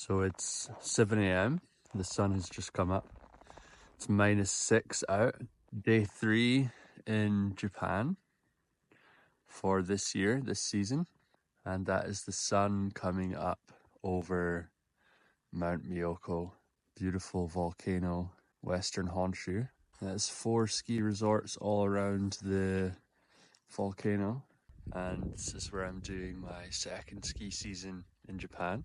So it's 7 a.m. The sun has just come up. It's -6 out. Day 3 in Japan for this year, this season. And that is the sun coming up over Mount Miyoko. Beautiful volcano, Western Honshu. There's 4 ski resorts all around the volcano. And this is where I'm doing my second ski season in Japan.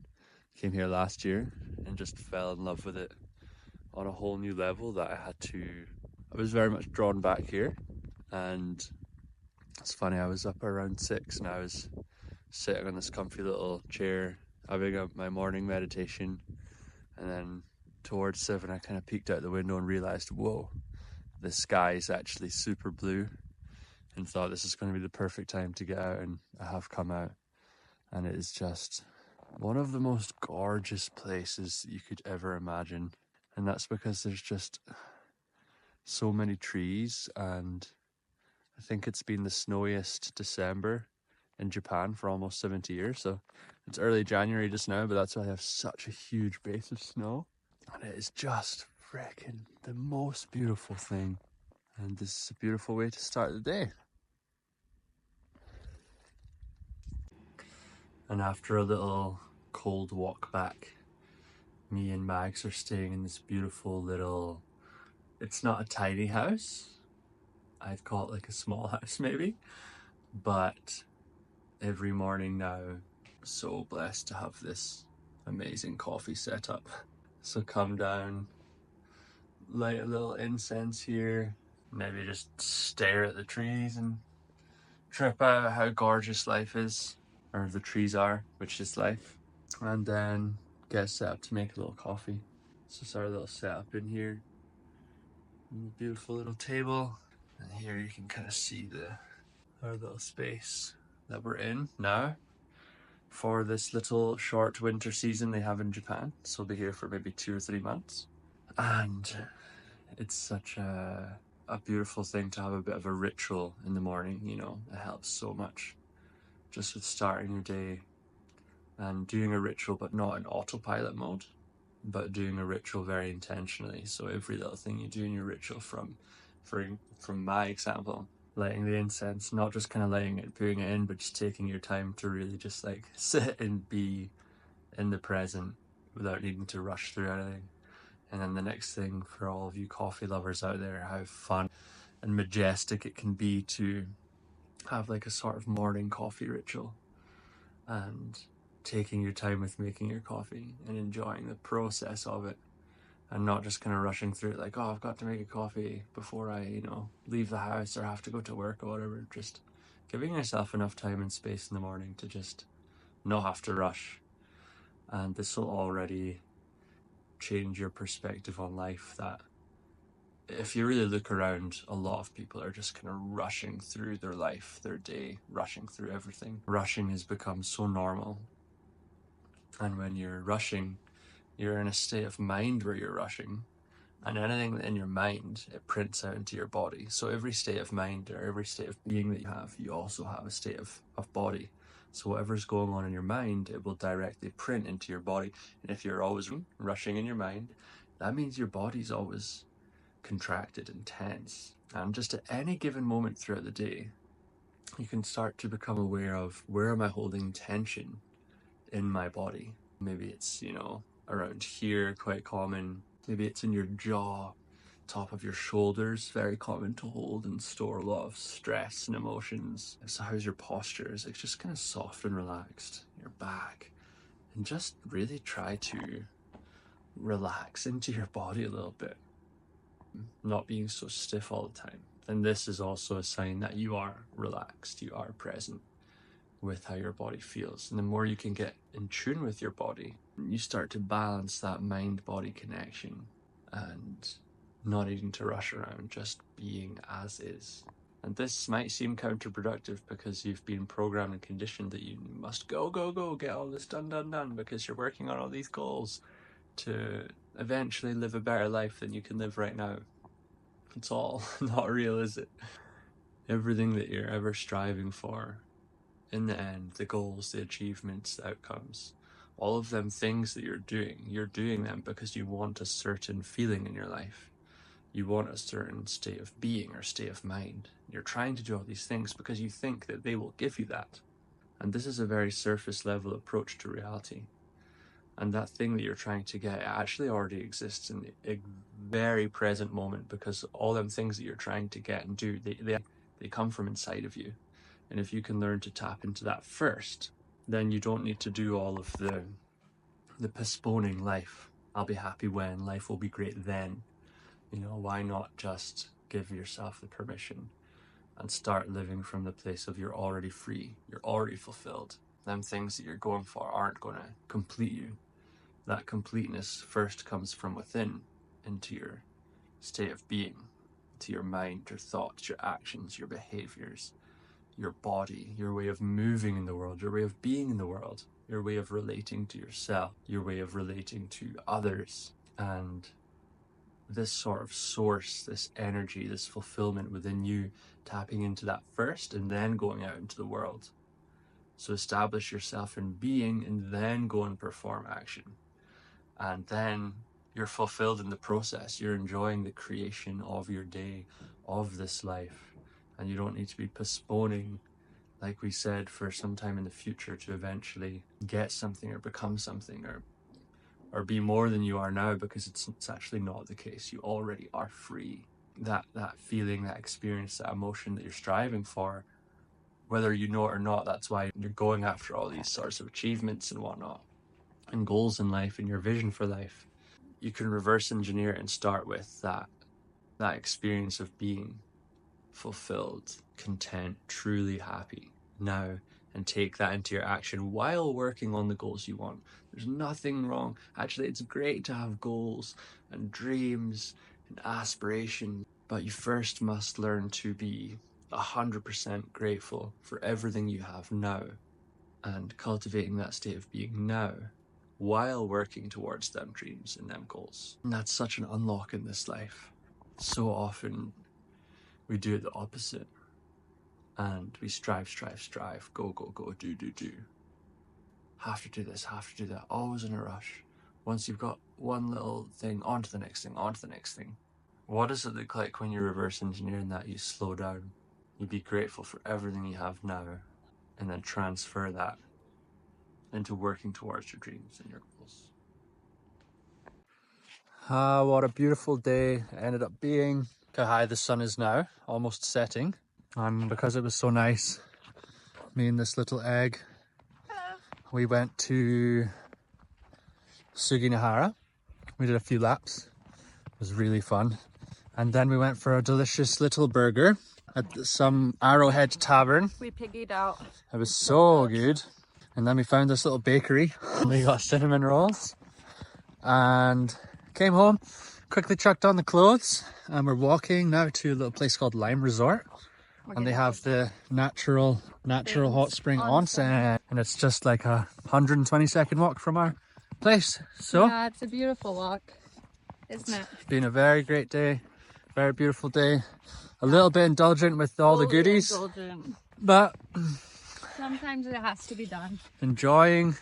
Came here last year and just fell in love with it on a whole new level that I was very much drawn back here. And it's funny, I was up around 6 and I was sitting on this comfy little chair having my morning meditation, and then towards 7 I kind of peeked out the window and realized, whoa, the sky is actually super blue, and thought this is going to be the perfect time to get out, and I have come out, and it is just one of the most gorgeous places you could ever imagine. And that's because there's just so many trees, and I think it's been the snowiest December in Japan for almost 70 years. So it's early January just now, but that's why I have such a huge base of snow. And it is just freaking the most beautiful thing. And this is a beautiful way to start the day. And after a little cold walk back, me and Mags are staying in this beautiful little, it's not a tiny house. I'd call it like a small house maybe. But every morning now, so blessed to have this amazing coffee set up. So come down, light a little incense here, maybe just stare at the trees and trip out how gorgeous life is, or the trees are, which is life. And then get set up to make a little coffee. So it's our little setup in here. Beautiful little table. And here you can kind of see our little space that we're in now for this little short winter season they have in Japan. So we'll be here for maybe 2 or 3 months. And it's such a beautiful thing to have a bit of a ritual in the morning, you know. It helps so much just with starting your day and doing a ritual, but not in autopilot mode, but doing a ritual very intentionally. So every little thing you do in your ritual, from my example, lighting the incense, not just kind of putting it in, but just taking your time to really just like sit and be in the present without needing to rush through anything. And then the next thing, for all of you coffee lovers out there, how fun and majestic it can be to have like a sort of morning coffee ritual, and taking your time with making your coffee and enjoying the process of it, and not just kind of rushing through it like, oh, I've got to make a coffee before I, leave the house or have to go to work or whatever. Just giving yourself enough time and space in the morning to just not have to rush. And this will already change your perspective on life, that if you really look around, a lot of people are just kind of rushing through their life, their day, rushing through everything. Rushing has become so normal. And when you're rushing, you're in a state of mind where you're rushing, and anything in your mind, it prints out into your body. So every state of mind or every state of being that you also have a state of body. So whatever's going on in your mind, it will directly print into your body. And if you're always rushing in your mind, that means your body's always contracted and tense. And just at any given moment throughout the day, you can start to become aware of, where am I holding tension in my body? Maybe it's, around here, quite common. Maybe it's in your jaw, top of your shoulders, very common to hold and store a lot of stress and emotions. So how's your posture? Is it just kind of soft and relaxed? Your back. And just really try to relax into your body a little bit, not being so stiff all the time. And this is also a sign that you are relaxed, you are present with how your body feels. And the more you can get in tune with your body, you start to balance that mind-body connection and not needing to rush around, just being as is. And this might seem counterproductive because you've been programmed and conditioned that you must go, get all this done, because you're working on all these goals to eventually live a better life than you can live right now. It's all not real, is it? Everything that you're ever striving for, in the end, the goals, the achievements, the outcomes, All of them things that you're doing them because you want a certain feeling in your life. You want a certain state of being or state of mind. You're trying to do all these things because you think that they will give you that. And this is a very surface level approach to reality. And that thing that you're trying to get actually already exists in the very present moment, because all them things that you're trying to get and do, they come from inside of you. And if you can learn to tap into that first, then you don't need to do all of the postponing life. I'll be happy when, life will be great then. You know, why not just give yourself the permission and start living from the place of you're already free, you're already fulfilled. Them things that you're going for aren't going to complete you. That completeness first comes from within, into your state of being, to your mind, your thoughts, your actions, your behaviors, your body, your way of moving in the world, your way of being in the world, your way of relating to yourself, your way of relating to others. And this sort of source, this energy, this fulfillment within you, tapping into that first and then going out into the world. So establish yourself in being and then go and perform action. And then you're fulfilled in the process. You're enjoying the creation of your day, of this life. And you don't need to be postponing, like we said, for some time in the future to eventually get something or become something or be more than you are now, because it's actually not the case. You already are free. That feeling, that experience, that emotion that you're striving for, whether you know it or not, that's why you're going after all these sorts of achievements and whatnot, and goals in life and your vision for life. You can reverse engineer it and start with that experience of being fulfilled, content, truly happy now, and take that into your action while working on the goals you want. There's nothing wrong. Actually, it's great to have goals and dreams and aspirations, but you first must learn to be 100% grateful for everything you have now and cultivating that state of being now while working towards them dreams and them goals. And that's such an unlock in this life. So often we do it the opposite, and we strive, go, do. Have to do this, have to do that, always in a rush. Once you've got one little thing, on to the next thing, on to the next thing. What does it look like when you're reverse engineering that? You slow down, you be grateful for everything you have now, and then transfer that into working towards your dreams and your goals. Ah, what a beautiful day it ended up being. Look how high the sun is now, almost setting. And because it was so nice, me and this little egg, we went to Suginahara. We did a few laps. It was really fun. And then we went for a delicious little burger at some Arrowhead Tavern. We piggied out. It was so good. And then we found this little bakery. We got cinnamon rolls and came home, quickly chucked on the clothes, and we're walking now to a little place called Lime Resort. And they have the natural hot spring onsen, and it's just like a 120-second walk from our place. So yeah, it's a beautiful walk, isn't it? It's been a very great day, very beautiful day. A little bit indulgent with all the goodies, but sometimes it has to be done. Enjoying,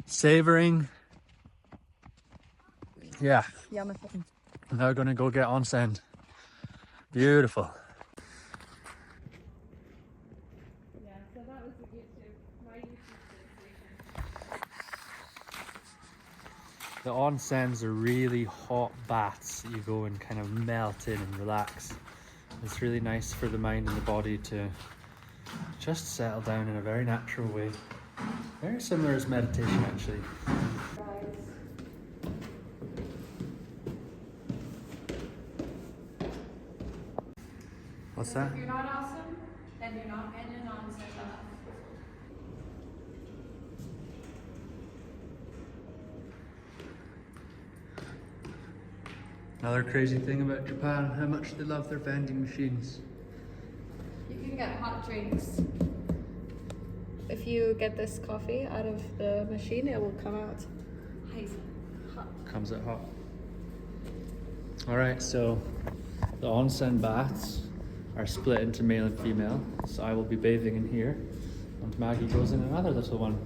savoring. Yeah. Yummy. Now we're gonna go get onsen. Beautiful. The onsens are really hot baths that you go and kind of melt in and relax. It's really nice for the mind and the body to just settle down in a very natural way. Very similar as meditation, actually. What's that? If you're not awesome, then you're not in an onsen enough. Another crazy thing about Japan, how much they love their vending machines. You can get hot drinks. If you get this coffee out of the machine, it will come out hot. Comes out hot. Alright, so the onsen baths are split into male and female. So I will be bathing in here, and Maggie goes in another little one.